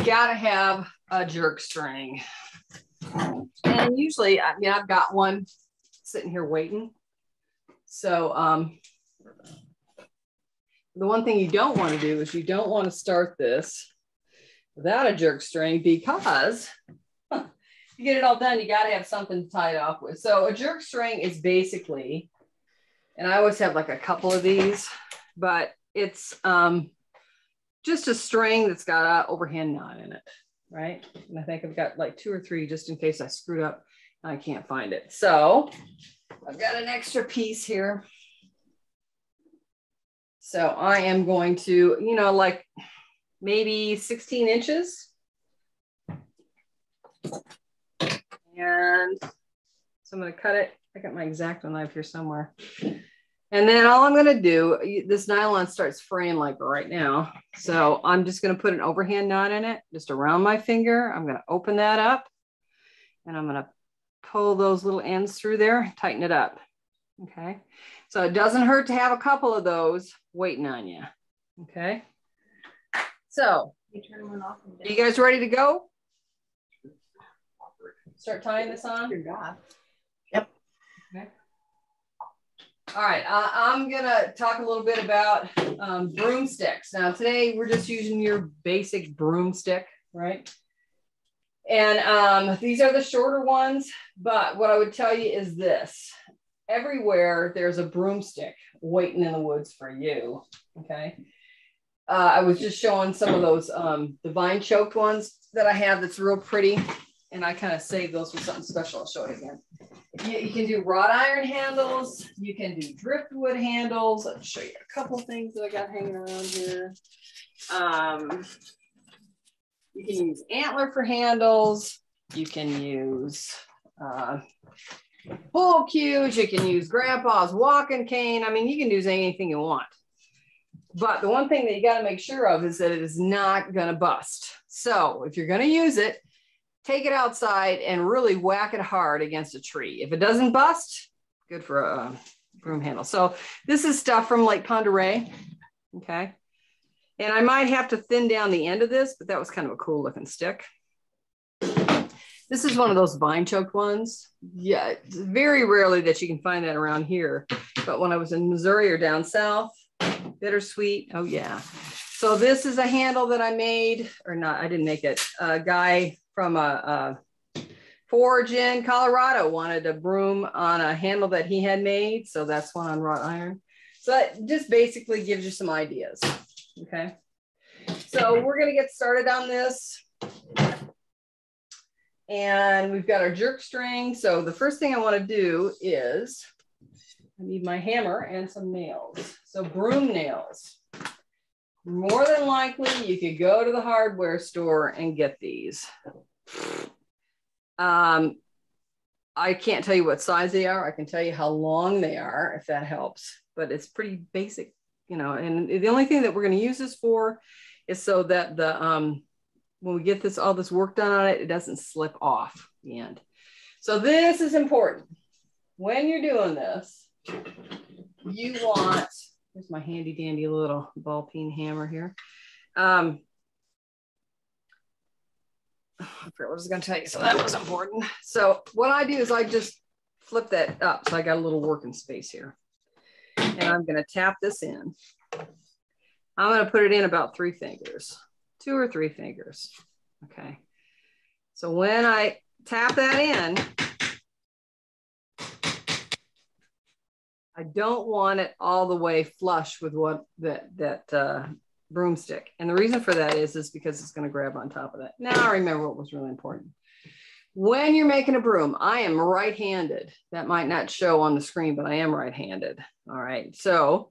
you gotta have a jerk string. And usually, I mean, I've got one sitting here waiting. So the one thing you don't want to do is you don't want to start this without a jerk string, because to get it all done, you got to have something to tie it off with. So a jerk string is basically, and I always have like a couple of these, but it's just a string that's got an overhand knot in it, right? And I think I've got like 2 or 3 just in case I screwed up and I can't find it. So I've got an extra piece here. So I am going to, you know, like maybe 16 inches. And so I'm going to cut it. I got my X-Acto knife here somewhere. And then all I'm going to do, this nylon starts fraying like right now. So I'm just going to put an overhand knot in it, just around my finger. I'm going to open that up and I'm going to pull those little ends through there, tighten it up. Okay. So it doesn't hurt to have a couple of those waiting on you. Okay. So are you guys ready to go? Start tying this on? Yep. Okay. All right, I'm gonna talk a little bit about broomsticks. Now today we're just using your basic broomstick, right? And these are the shorter ones, but what I would tell you is this. Everywhere there's a broomstick waiting in the woods for you, okay? I was just showing some of those, the vine choked ones that I have that's real pretty. And I kind of saved those for something special. I'll show it again. You can do wrought iron handles. You can do driftwood handles. I'll show you a couple of things that I got hanging around here. You can use antler for handles. You can use pull cues. You can use grandpa's walking cane. I mean, you can use anything you want. But the one thing that you got to make sure of is that it is not going to bust. So if you're going to use it, take it outside and really whack it hard against a tree. If it doesn't bust, good for a broom handle. So this is stuff from Lake Pend Oreille, okay? And I might have to thin down the end of this, but that was kind of a cool looking stick. This is one of those vine choked ones. Yeah, it's very rarely that you can find that around here. But when I was in Missouri or down south, bittersweet, oh yeah. So this is a handle that I made, or not, I didn't make it. A guy from a forge in Colorado wanted a broom on a handle that he had made. So that's one on wrought iron. So that just basically gives you some ideas. Okay. So we're going to get started on this. And we've got our jerk string. So the first thing I want to do is I need my hammer and some nails. So broom nails. More than likely, you could go to the hardware store and get these. I can't tell you what size they are. I can tell you how long they are, if that helps. But it's pretty basic, you know. And the only thing that we're going to use this for is so that the when we get all this work done on it, it doesn't slip off the end. So this is important. When you're doing this, you want. Here's my handy dandy little ball peen hammer here. I forgot what I was going to tell you, so that was important. So what I do is I just flip that up. So I got a little working space here. And I'm going to tap this in. I'm going to put it in about 3 fingers, 2 or 3 fingers. Okay. So when I tap that in, I don't want it all the way flush with what that broomstick. And the reason for that is because it's going to grab on top of that. Now I remember what was really important. When you're making a broom, I am right-handed. That might not show on the screen, but I am right-handed. All right. So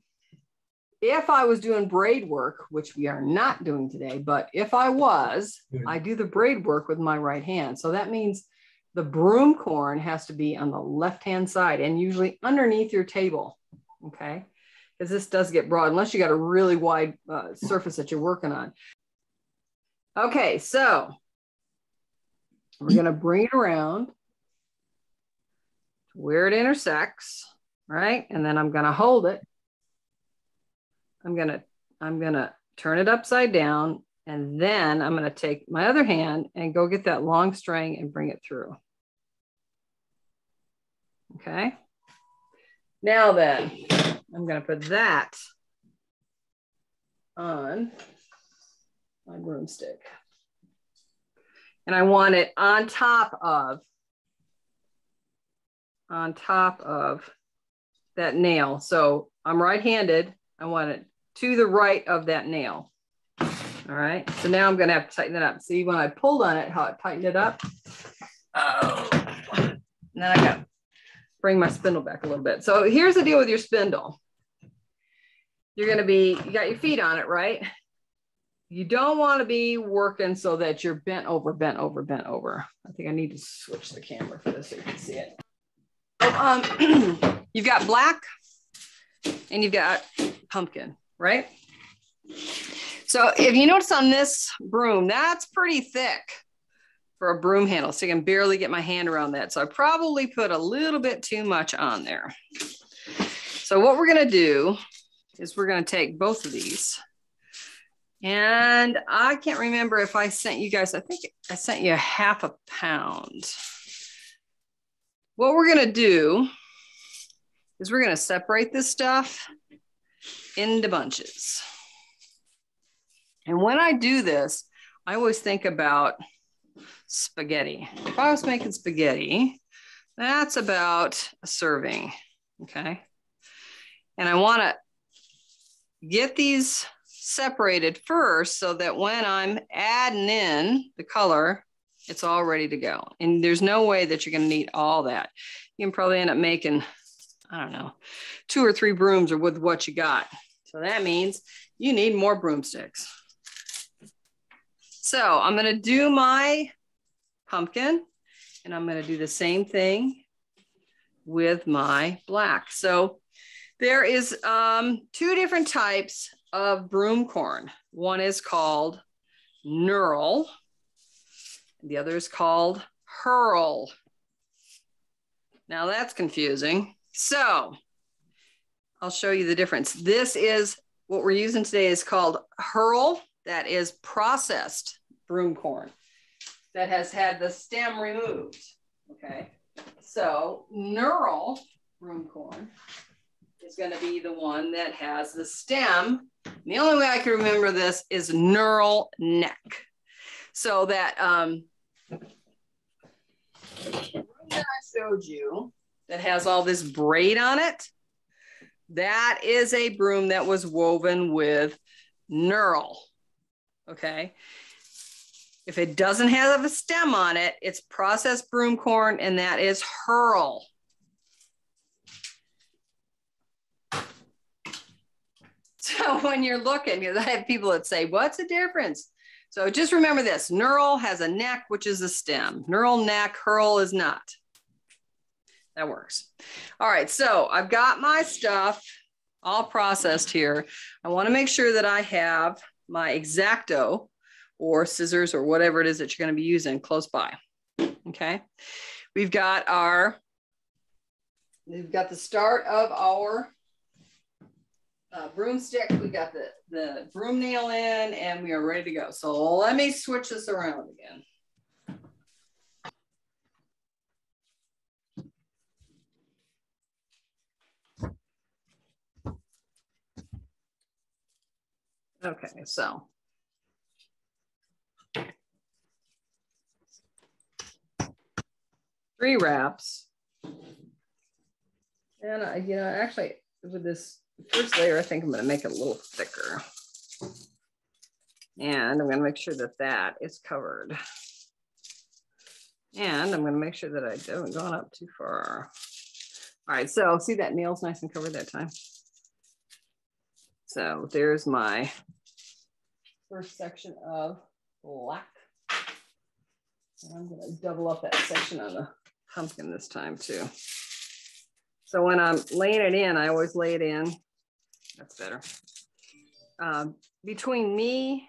if I was doing braid work, which we are not doing today, but if I was, I do the braid work with my right hand. So that means the broom corn has to be on the left-hand side and usually underneath your table, okay? Because this does get broad, unless you got a really wide surface that you're working on. Okay, so we're gonna bring it around to where it intersects, right? And then I'm gonna hold it. I'm gonna turn it upside down And then I'm going to take my other hand and go get that long string and bring it through. Okay. Now then, I'm going to put that on my broomstick. And I want it on top of that nail. So I'm right-handed. I want it to the right of that nail. All right. So now I'm going to have to tighten it up. See, when I pulled on it, how it tightened it up. Oh. And then I got to bring my spindle back a little bit. So here's the deal with your spindle. You're going to be, you got your feet on it, right? You don't want to be working so that you're bent over, bent over, bent over. I think I need to switch the camera for this so you can see it. You've got black and you've got pumpkin, right? So if you notice on this broom, that's pretty thick for a broom handle. So you can barely get my hand around that. So I probably put a little bit too much on there. So what we're going to do is we're going to take both of these. And I can't remember if I sent you guys, I think I sent you ½ pound. What we're going to do is we're going to separate this stuff into bunches. And when I do this, I always think about spaghetti. If I was making spaghetti, that's about a serving, okay? And I want to get these separated first so that when I'm adding in the color, it's all ready to go. And there's no way that you're going to need all that. You can probably end up making, I don't know, 2 or 3 brooms or with what you got. So that means you need more broomsticks. So I'm going to do my pumpkin and I'm going to do the same thing with my black. So there is 2 different types of broom corn. One is called knurl. The other is called hurl. Now that's confusing. So I'll show you the difference. This is what we're using today is called hurl. That is processed broom corn that has had the stem removed. Okay. So knurl broom corn is going to be the one that has the stem. And the only way I can remember this is knurl neck. So that that I showed you that has all this braid on it, that is a broom that was woven with knurl. Okay. If it doesn't have a stem on it, it's processed broom corn, and that is hurl. So when you're looking, because I have people that say, what's the difference? So just remember this, knurl has a neck, which is a stem. Knurl neck, hurl is not. That works. All right, so I've got my stuff all processed here. I want to make sure that I have my X-Acto or scissors or whatever it is that you're going to be using close by. Okay, we've got the start of our broomstick. We got the broom nail in and we are ready to go. So let me switch this around again. Okay, so three wraps. And you know, actually with this first layer, I think I'm going to make it a little thicker. And I'm going to make sure that that is covered. And I'm going to make sure that I haven't gone up too far. All right, so see that nail's nice and covered that time. So there's my first section of black. And I'm going to double up that section on the pumpkin this time too. So when I'm laying it in, I always lay it in. That's better. Between the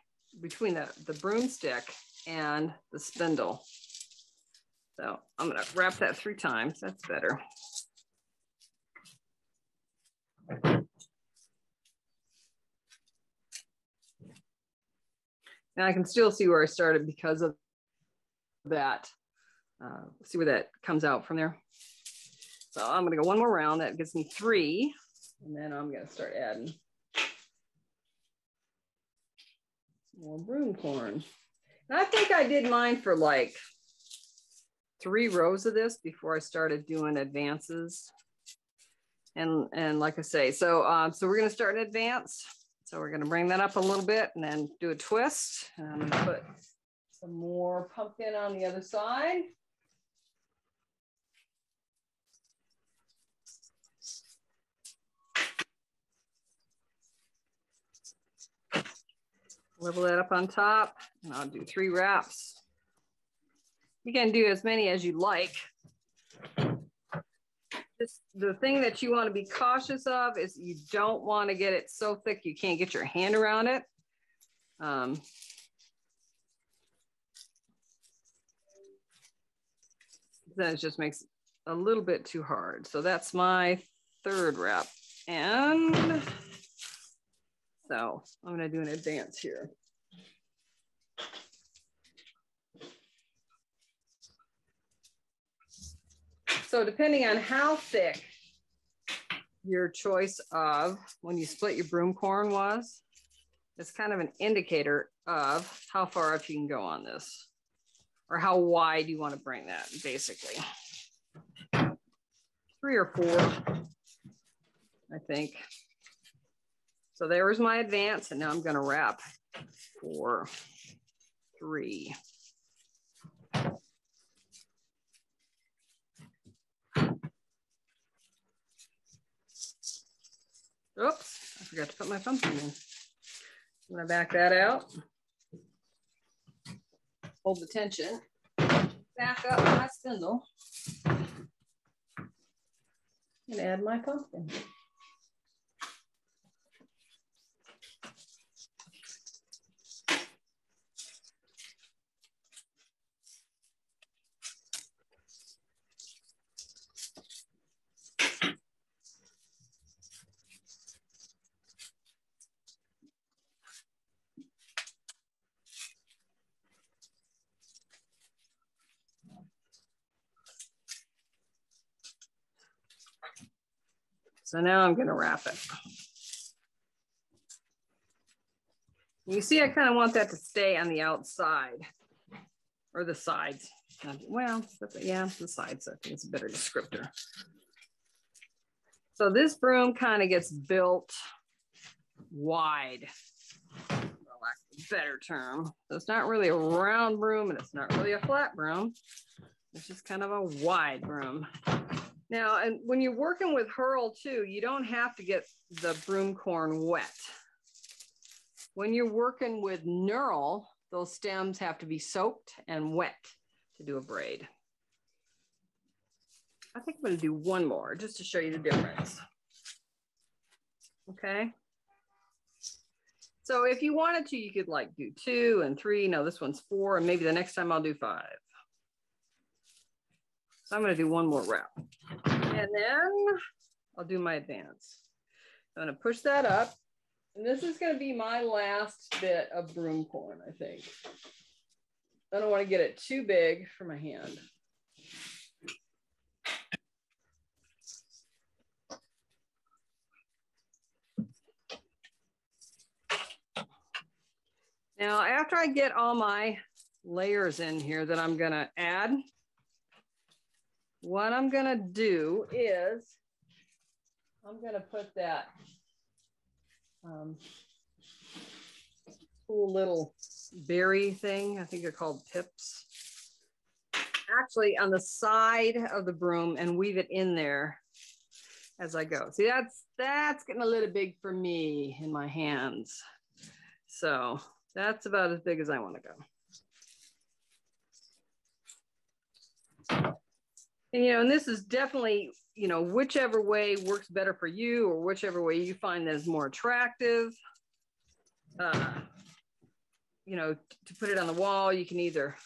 broomstick and the spindle. So I'm going to wrap that 3 times. That's better. And I can still see where I started because of that. See where that comes out from there. So I'm gonna go one more round. That gives me 3. And then I'm gonna start adding more broom corn. And I think I did mine for like 3 rows of this before I started doing advances. And like I say, so we're gonna start an advance. So we're gonna bring that up a little bit and then do a twist. And I'm gonna put some more pumpkin on the other side. Level that up on top, and I'll do 3 wraps. You can do as many as you like. Just the thing that you want to be cautious of is you don't want to get it so thick you can't get your hand around it. Then it just makes it a little bit too hard. So that's my 3rd wrap. And so I'm going to do an advance here. So depending on how thick your choice of when you split your broom corn was, it's kind of an indicator of how far up you can go on this, or how wide you want to bring that, basically. 3 or 4, I think. So there was my advance, and now I'm going to wrap 4, 3. Oops, I forgot to put my pumpkin in. I'm going to back that out. Hold the tension. Back up my spindle. And add my pumpkin. So now I'm going to wrap it. You see, I kind of want that to stay on the outside or the sides. Well, yeah, the sides, I think it's a better descriptor. So this broom kind of gets built wide, for lack of a better term. So it's not really a round broom and it's not really a flat broom. It's just kind of a wide broom. Now, and when you're working with hurl too, you don't have to get the broom corn wet. When you're working with knurl, those stems have to be soaked and wet to do a braid. I think I'm going to do one more just to show you the difference. Okay. So if you wanted to, you could like do 2 and 3. No, this one's 4, and maybe the next time I'll do 5. So I'm going to do one more wrap. And then I'll do my advance. I'm going to push that up. And this is going to be my last bit of broom corn, I think. I don't want to get it too big for my hand. Now, after I get all my layers in here that I'm going to add, what I'm going to do is I'm going to put that cool little berry thing. I think they're called pips. Actually, on the side of the broom and weave it in there as I go. See, that's getting a little big for me in my hands. So that's about as big as I want to go. And, you know, and this is definitely, you know, whichever way works better for you or whichever way you find that is more attractive. You know, to put it on the wall, you can either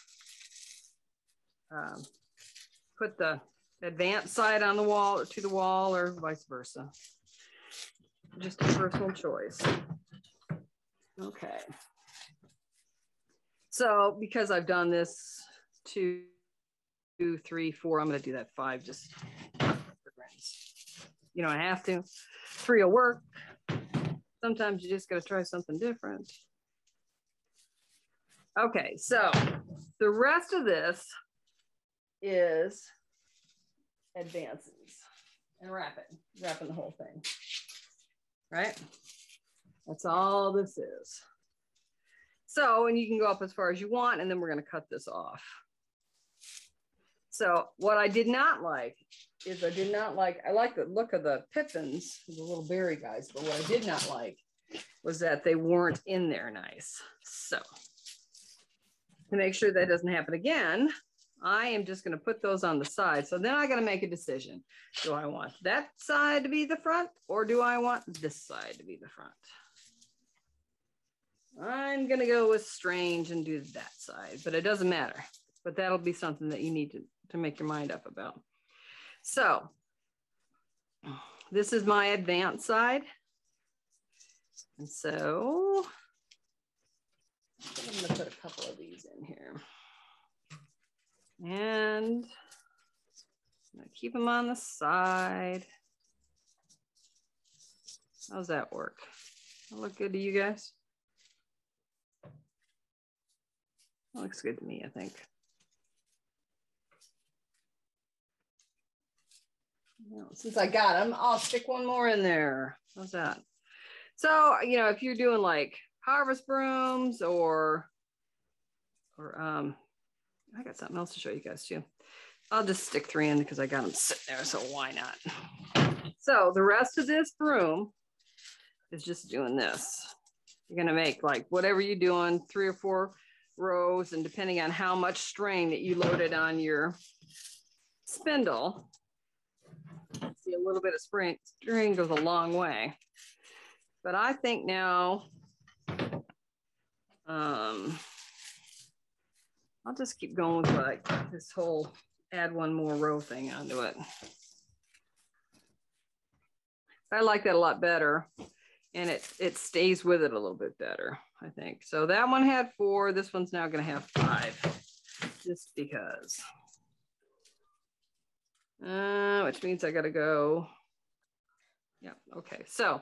put the advanced side on the wall or to the wall or vice versa. Just a personal choice. Okay. So because I've done this 2, 3, 4, I'm going to do that 5 just for grins. You don't have to. 3 will work. Sometimes you just got to try something different. Okay, so the rest of this is advances and wrapping the whole thing, right? That's all this is. So, and you can go up as far as you want, and then we're going to cut this off. So what I did not like is I like the look of the pippins, the little berry guys, but what I did not like was that they weren't in there nice. So to make sure that doesn't happen again, I am just going to put those on the side. So then I got to make a decision. Do I want that side to be the front, or do I want this side to be the front? I'm going to go with strange and do that side, but it doesn't matter. But that'll be something that you need to make your mind up about. So this is my advanced side. And so I'm going to put a couple of these in here. And I'm going to keep them on the side. How's that work? That look good to you guys? That looks good to me, I think. Well, since I got them, I'll stick one more in there. How's that? So, you know, if you're doing like harvest brooms or I got something else to show you guys too. I'll just stick 3 in because I got them sitting there, so why not? So the rest of this broom is just doing this. You're gonna make like whatever you're doing, 3 or 4 rows, and depending on how much string that you loaded on your spindle, see, a little bit of string goes a long way. But I think now, I'll just keep going with like this whole add one more row thing onto it. I like that a lot better, and it stays with it a little bit better, I think. So that one had 4. This one's now going to have 5, just because. Which means I got to go. Yeah. Okay. So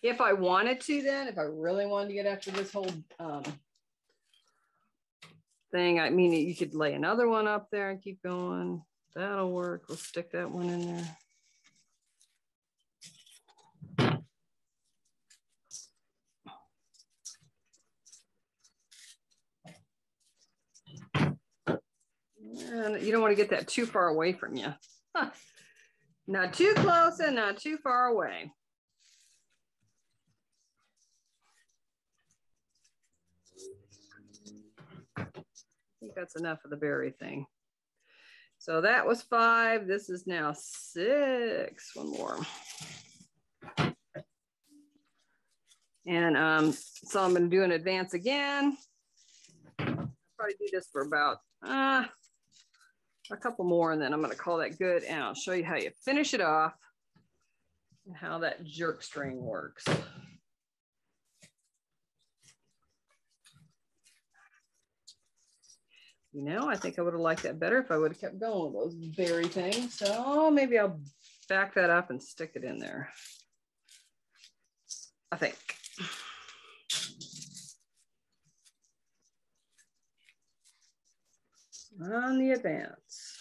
if I wanted to, then if I really wanted to get after this whole thing, I mean, you could lay another one up there and keep going. That'll work. We'll stick that one in there. And you don't want to get that too far away from you. Huh. Not too close and not too far away. I think that's enough of the berry thing. So that was 5. This is now 6. One more. And so I'm going to do an advance again. I'll probably do this for about a couple more, and then I'm going to call that good, and I'll show you how you finish it off and how that jerk string works. You know, I think I would have liked that better if I would have kept going with those berry things. So maybe I'll back that up and stick it in there, I think. On the advance.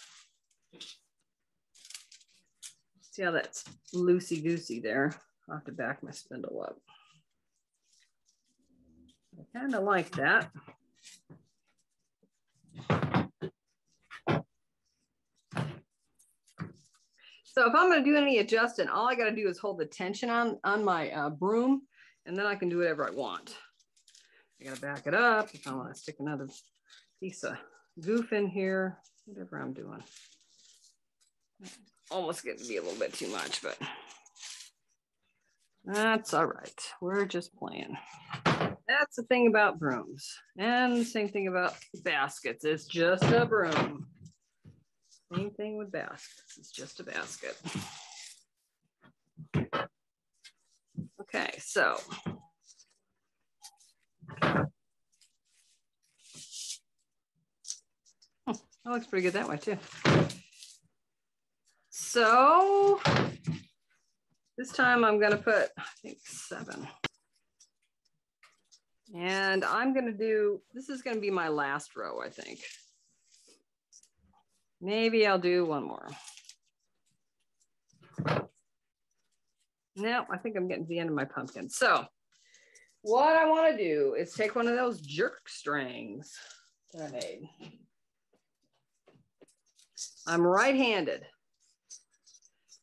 See how that's loosey-goosey there? I'll have to back my spindle up. I kind of like that. So if I'm going to do any adjusting, all I got to do is hold the tension on my broom, and then I can do whatever I want. I got to back it up if I want to stick another piece of goof in here, whatever I'm doing. Almost getting to be a little bit too much, but that's all right. We're just playing. That's the thing about brooms. And the same thing about baskets. It's just a broom. Same thing with baskets. It's just a basket. Okay, so That looks pretty good that way too. So this time I'm going to put, I think 7. And I'm going to do, this is going to be my last row, I think. Maybe I'll do one more. No, I think I'm getting to the end of my pumpkin. So what I want to do is take one of those jerk strings that I made. I'm right-handed.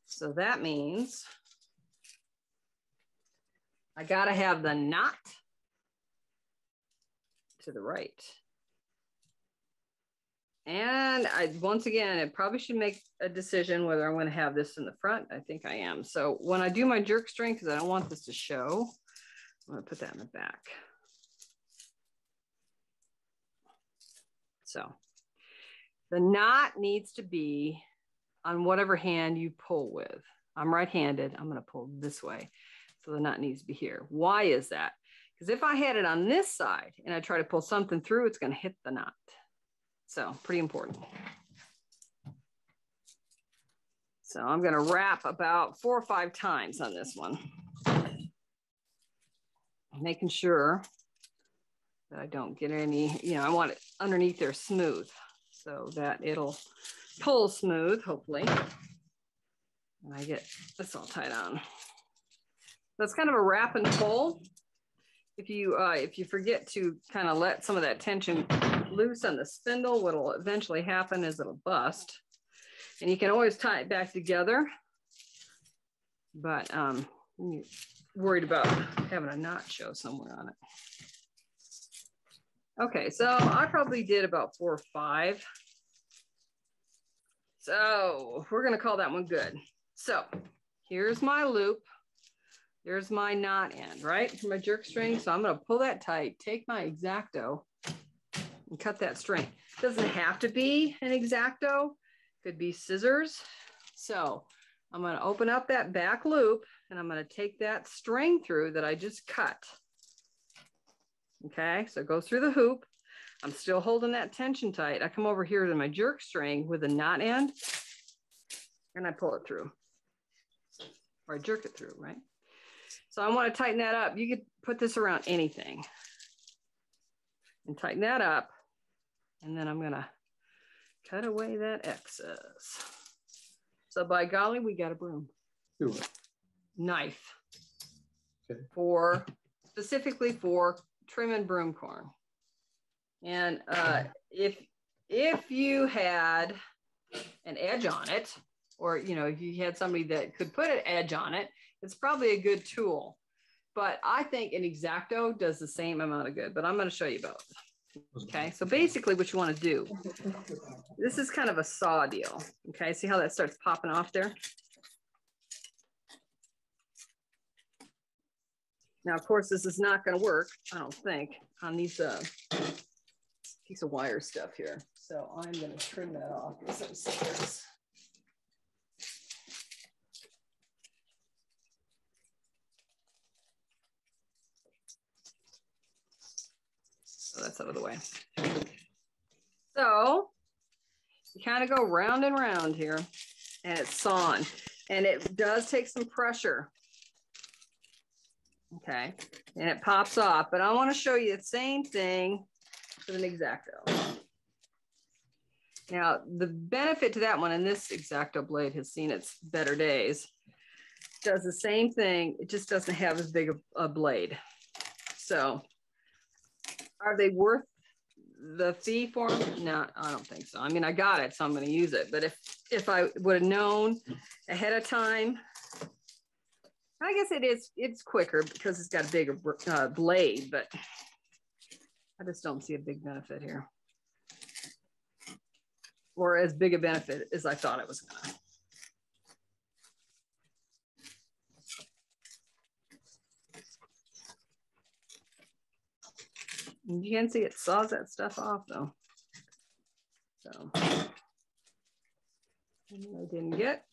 So that means I got to have the knot to the right. And once again, I probably should make a decision whether I want to have this in the front. I think I am. So when I do my jerk string, because I don't want this to show, I'm going to put that in the back. So the knot needs to be on whatever hand you pull with. I'm right-handed. I'm going to pull this way. So the knot needs to be here. Why is that? Because if I had it on this side and I try to pull something through, it's going to hit the knot. So pretty important. So I'm going to wrap about 4 or 5 times on this one, making sure that I don't get any, you know, I want it underneath there smooth so that it'll pull smooth, hopefully. And I get this all tied on. That's kind of a wrap and pull. If you forget to kind of let some of that tension loose on the spindle, what'll eventually happen is it'll bust. And you can always tie it back together. But you're worried about having a knot show somewhere on it. Okay, so I probably did about 4 or 5. So we're going to call that one good. So here's my loop. There's my knot end, right? For my jerk string. So I'm going to pull that tight, take my X-Acto and cut that string. It doesn't have to be an X-Acto. Could be scissors. So I'm going to open up that back loop and I'm going to take that string through that I just cut. Okay, so it goes through the hoop. I'm still holding that tension tight. I come over here to my jerk string with a knot end and I pull it through. Or I jerk it through, right? So I want to tighten that up. You could put this around anything and tighten that up. And then I'm going to cut away that excess. So by golly, we got a broom. Knife. Okay. Specifically for trimming broom corn. And if you had an edge on it, or you know, if you had somebody that could put an edge on it, it's probably a good tool. But I think an X-Acto does the same amount of good, but I'm going to show you both. Okay, so basically what you want to do, this is kind of a saw deal. Okay, see how that starts popping off there? Now, of course, this is not going to work, I don't think, on these piece of wire stuff here. So I'm going to trim that off with some scissors. So that's out of the way. So you kind of go round and round here and it's sawing. And it does take some pressure. Okay, and it pops off. But I want to show you the same thing with an X-Acto. Now, the benefit to that one, and this X-Acto blade has seen its better days, does the same thing. It just doesn't have as big a blade. So are they worth the fee for them? No, I don't think so. I mean, I got it, so I'm going to use it. But if I would have known ahead of time, I guess it's quicker because it's got a bigger blade, but I just don't see a big benefit here. Or as big a benefit as I thought it was going to. You can see it saws that stuff off though. So I didn't get.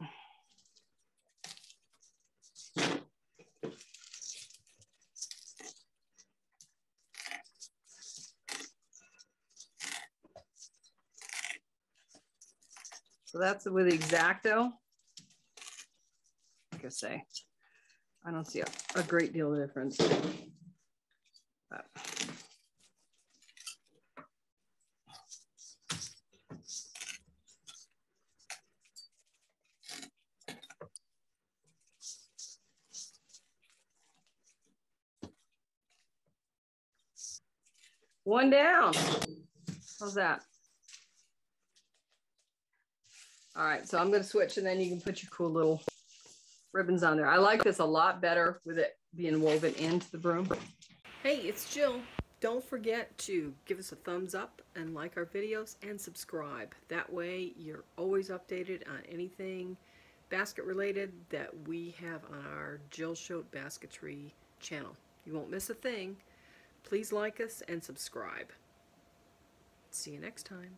So that's with the X-Acto. Like I say, I don't see a great deal of difference. But one down. How's that? All right, so I'm going to switch and then you can put your cool little ribbons on there. I like this a lot better with it being woven into the broom. Hey, it's Jill. Don't forget to give us a thumbs up and like our videos and subscribe. That way you're always updated on anything basket related that we have on our Jill Choate Basketry channel. You won't miss a thing. Please like us and subscribe. See you next time.